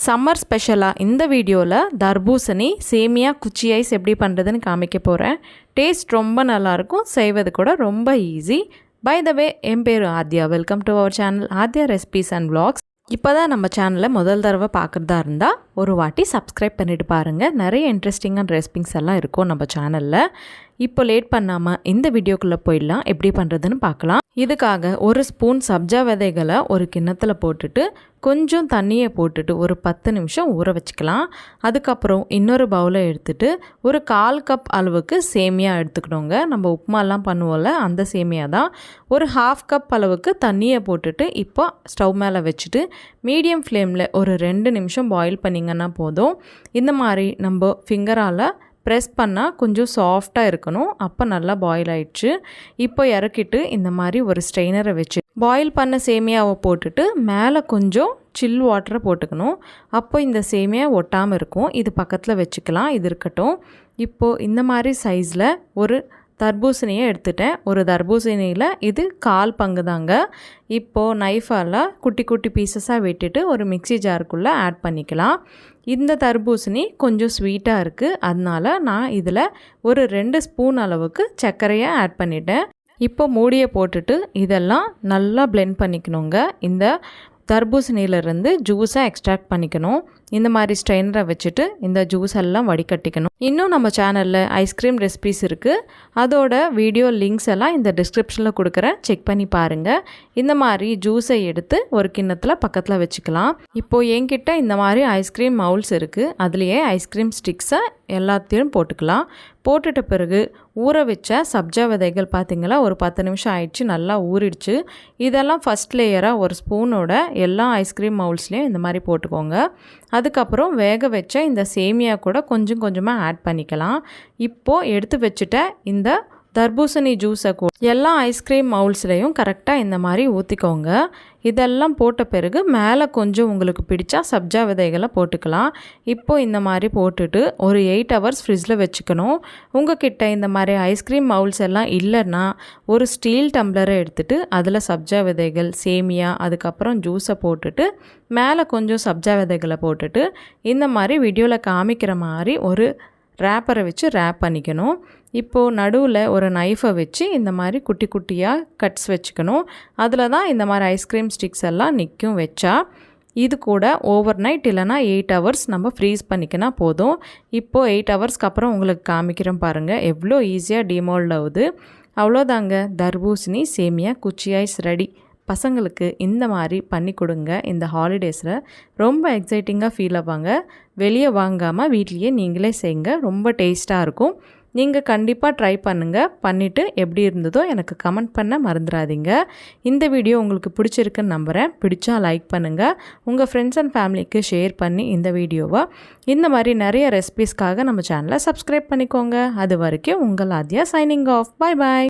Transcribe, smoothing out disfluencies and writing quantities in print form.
Summer ஸ்பெஷலாக இந்த வீடியோவில் தர்பூசணி சேமியா குச்சி ஐஸ் எப்படி பண்ணுறதுன்னு காமிக்க போகிறேன். டேஸ்ட் ரொம்ப நல்லாயிருக்கும், செய்வது கூட ரொம்ப ஈஸி. பை த வே, என் பேர் Aadhya. Welcome to our channel Aadhya recipes and vlogs. இப்போ தான் நம்ம சேனலை முதல் தடவை பார்க்குறதா இருந்தால் ஒரு வாட்டி சப்ஸ்கிரைப் பண்ணிவிட்டு பாருங்கள். நிறைய இன்ட்ரெஸ்டிங்கான ரெசிபிஸ் எல்லாம் இருக்கும் நம்ம சேனலில். இப்போ லேட் பண்ணாமல் இந்த வீடியோக்குள்ளே போயிடலாம். எப்படி பண்ணுறதுன்னு பார்க்கலாம். இதுக்காக ஒரு ஸ்பூன் சப்ஜா விதைகளை ஒரு கிண்ணத்தில் போட்டுட்டு கொஞ்சம் தண்ணியை போட்டுட்டு ஒரு 10 நிமிஷம் ஊற வச்சுக்கலாம். அதுக்கப்புறம் இன்னொரு பவுலை எடுத்துகிட்டு ஒரு 1/4 கப் அளவுக்கு சேமியா எடுத்துக்கணுங்க. நம்ம உப்புமாலாம் பண்ணுவோம்ல, அந்த சேமியா தான். ஒரு 1/2 கப் அளவுக்கு தண்ணியை போட்டுட்டு இப்போ ஸ்டவ் மேலே வச்சுட்டு மீடியம் ஃப்ளேமில் ஒரு 2 நிமிஷம் பாயில் பண்ணிங்கன்னா போதும். இந்த மாதிரி நம்ம ஃபிங்கரால் ப்ரெஸ் பண்ணால் கொஞ்சம் சாஃப்டாக இருக்கணும். அப்போ நல்லா பாயில் ஆயிடுச்சு. இப்போ இறக்கிட்டு இந்த மாதிரி ஒரு ஸ்ட்ரெயினரை வச்சு பாயில் பண்ண சேமியாவை போட்டுட்டு மேலே கொஞ்சம் சில் வாட்டரை போட்டுக்கணும். அப்போ இந்த சேமியா ஒட்டாமல் இருக்கும். இது பக்கத்தில் வச்சுக்கலாம். இது இருக்கட்டும். இப்போது இந்த மாதிரி சைஸில் ஒரு தர்பூசணியை எடுத்துட்டேன். ஒரு தர்பூசணியில் இது 1/4 பங்கு தாங்க. இப்போது நைஃபால் குட்டி குட்டி பீசஸாக வெட்டிட்டு ஒரு மிக்ஸி ஜாருக்குள்ளே ஆட் பண்ணிக்கலாம். இந்த தர்பூசணி கொஞ்சம் ஸ்வீட்டாக இருக்குது, அதனால நான் இதில் ஒரு 2 ஸ்பூன் அளவுக்கு சர்க்கரையை ஆட் பண்ணிட்டேன். இப்போ மூடியை போட்டுட்டு இதெல்லாம் நல்லா பிளெண்ட் பண்ணிக்கணுங்க. இந்த தர்பூசணியிலேருந்து ஜூஸை எக்ஸ்ட்ராக்ட் பண்ணிக்கணும். இந்த மாதிரி ஸ்ட்ரெயினரை வச்சுட்டு இந்த ஜூஸ் எல்லாம் வடிகட்டிக்கணும். இன்னும் நம்ம சேனலில் ஐஸ்கிரீம் ரெசிபிஸ் இருக்குது. அதோட வீடியோ லிங்க்ஸ் எல்லாம் இந்த டிஸ்கிரிப்ஷனில் கொடுக்குறேன், செக் பண்ணி பாருங்கள். இந்த மாதிரி ஜூஸை எடுத்து ஒரு கிண்ணத்தில் பக்கத்தில் வச்சுக்கலாம். இப்போது என்கிட்ட இந்த மாதிரி ஐஸ்கிரீம் மவுல்ஸ் இருக்குது. அதுலேயே ஐஸ்கிரீம் ஸ்டிக்ஸை எல்லாத்தையும் போட்டுக்கலாம். போட்டுட்ட பிறகு ஊற வச்ச சப்ஜா விதைகள் பார்த்திங்களா, ஒரு 10 நிமிஷம் ஆயிடுச்சு, நல்லா ஊறிடுச்சு. இதெல்லாம் ஃபஸ்ட் லேயராக ஒரு ஸ்பூனோட எல்லா ஐஸ்கிரீம் மவுல்ஸ்லேயும் இந்த மாதிரி போட்டுக்கோங்க. அதுக்கப்புறம் வேக வச்ச இந்த சேமியா கூட கொஞ்சம் கொஞ்சமாக ஆட் பண்ணிக்கலாம். இப்போது எடுத்து வச்சுட்ட இந்த தர்பூசணி ஜூஸை கூட எல்லா ஐஸ்கிரீம் மவுல்ஸ்லேயும் கரெக்டாக இந்த மாதிரி ஊற்றிக்கோங்க. இதெல்லாம் போட்ட பிறகு மேலே கொஞ்சம் உங்களுக்கு பிடிச்சா சப்ஜா விதைகளை போட்டுக்கலாம். இப்போது இந்த மாதிரி போட்டுட்டு ஒரு 8 ஹவர்ஸ் ஃப்ரிட்ஜில் வச்சுக்கணும். உங்ககிட்ட இந்த மாதிரி ஐஸ்கிரீம் மவுல்ஸ் எல்லாம் இல்லைன்னா ஒரு ஸ்டீல் டம்ளரை எடுத்துகிட்டு அதில் சப்ஜா விதைகள், சேமியா, அதுக்கப்புறம் ஜூஸை போட்டுட்டு மேலே கொஞ்சம் சப்ஜா விதைகளை போட்டுட்டு இந்த மாதிரி வீடியோவில் காமிக்கிற மாதிரி ஒரு ரேப்பரை வச்சு ரேப் பண்ணிக்கணும். இப்போது நடுவில் ஒரு நைஃபை வச்சு இந்த மாதிரி குட்டி குட்டியாக கட்ஸ் வச்சுக்கணும். அதில் தான் இந்த மாதிரி ஐஸ்கிரீம் ஸ்டிக்ஸ் எல்லாம் நிற்கும் வச்சா. இது கூட ஓவர் நைட் இல்லைனா 8 ஹவர்ஸ் நம்ம ஃப்ரீஸ் பண்ணிக்கினா போதும். இப்போது 8 ஹவர்ஸ்க்கு அப்புறம் உங்களுக்கு காமிக்கிறேன் பாருங்கள், எவ்வளோ ஈஸியாக டிமோல்ட் ஆகுது. அவ்வளோதாங்க, தர்பூசணி சேமியா குச்சி ஐஸ் ரெடி. பசங்களுக்கு இந்த மாதிரி பண்ணி கொடுங்க. இந்த ஹாலிடேஸில் ரொம்ப எக்ஸைட்டிங்காக ஃபீல் ஆவாங்க. வெளியே வாங்காமல் வீட்லேயே நீங்களே செய்யுங்க, ரொம்ப டேஸ்ட்டாக இருக்கும். நீங்கள் கண்டிப்பாக ட்ரை பண்ணுங்கள். பண்ணிவிட்டு எப்படி இருந்ததோ எனக்கு கமெண்ட் பண்ண மறந்துடாதீங்க. இந்த வீடியோ உங்களுக்கு பிடிச்சிருக்குன்னு நம்புகிறேன். பிடிச்சா லைக் பண்ணுங்கள். உங்கள் ஃப்ரெண்ட்ஸ் அண்ட் ஃபேமிலிக்கு ஷேர் பண்ணி இந்த வீடியோவை இந்த மாதிரி நிறைய ரெசிபீஸ்க்காக நம்ம சேனலை சப்ஸ்கிரைப் பண்ணிக்கோங்க. அது வரைக்கும் உங்கள் Adhya signing off. Bye bye.